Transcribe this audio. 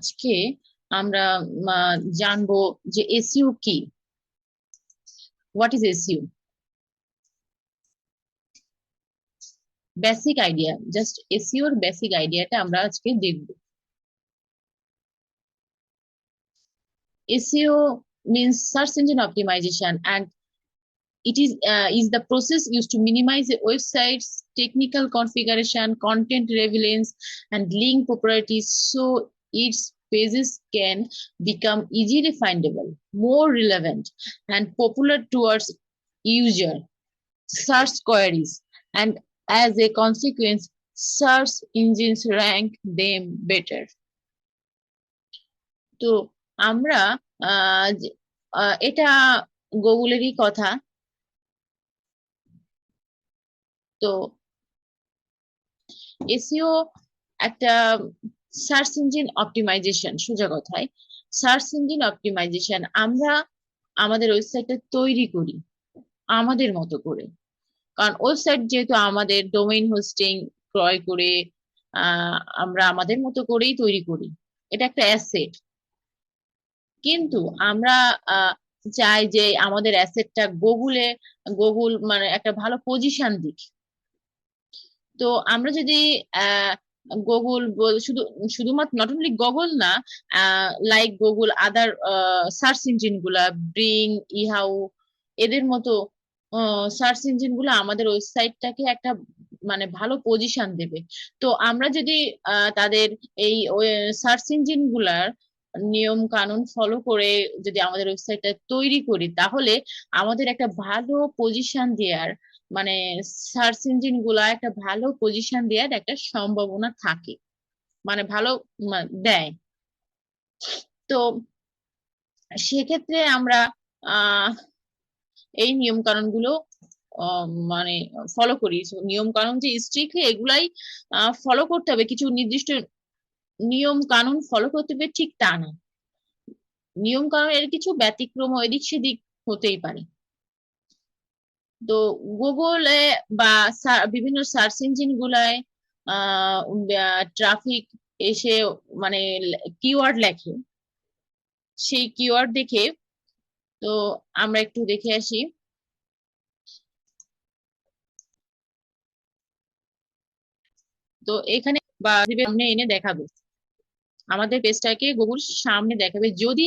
আজকে আমরা জানবো যে এসইও কি, what is SEO. Basic idea, just এসইওর বেসিক আইডিয়াটা আমরা আজকে দেখব। SEO means search engine optimization, and it is the process used to minimize a website's technical configuration, content relevance, and link properties so its pages can become easily findable, more relevant, and popular towards user search queries, and as a consequence, search engines rank them better. তো আমরা এটা গুগলেরই কথা। তো SEO একটা search engine optimisation, সোজা কথায় search engine optimisation. আমরা আমাদের ওয়েবসাইটটা তৈরি করি আমাদের মতো করে, কারণ ওয়েবসাইট যেহেতু আমাদের ডোমেইন হোস্টিং ক্রয় করে আমরা আমাদের মতো করেই তৈরি করি, এটা একটা অ্যাসেট। কিন্তু আমরা চাই যে আমাদের অ্যাসেটটা গুগল মানে একটা ভালো পজিশন দিক। তো আমরা যদি গুগল শুধুমাত্র নট অনলি গুগল না, লাইক গুগল আদার সার্চ ইঞ্জিন গুলা, ব্রিং, ইহাউ, এদের মতো সার্চ ইঞ্জিন গুলো আমাদের ওয়েবসাইটটাকে একটা মানে ভালো পজিশন দেবে। তো আমরা যদি তাদের এই সার্চ ইঞ্জিন গুলার নিয়ম কানুন ফলো করে যদি আমাদের ওয়েবসাইটটা তৈরি করি, তাহলে আমাদের একটা ভালো পজিশন দেওয়ার মানে সার্চ ইঞ্জিন গুলা একটা ভালো পজিশন দেওয়ার একটা সম্ভাবনা থাকে, মানে ভালো দেয়। তো সেক্ষেত্রে আমরা আহ এই নিয়ম কানুন গুলো মানে ফলো করি। নিয়ম কানুন যে স্ট্রিক্টলি এগুলাই ফলো করতে হবে, কিছু নির্দিষ্ট নিয়ম কানুন ফলো করতে হবে ঠিক তা না। নিয়ম কানুন এর কিছু ব্যতিক্রম এদিক সেদিক হতেই পারে। তো গুগলে বা বিভিন্ন সার্চ ইঞ্জিন গুলায় ট্রাফিক এসে মানে কিওয়ার্ড লেখে, সেই কিওয়ার্ড দেখে। তো আমরা একটু দেখে আসি। তো এখানে বা সামনে এনে দেখাবে, আমাদের পেজটাকে গুগল সামনে দেখাবে যদি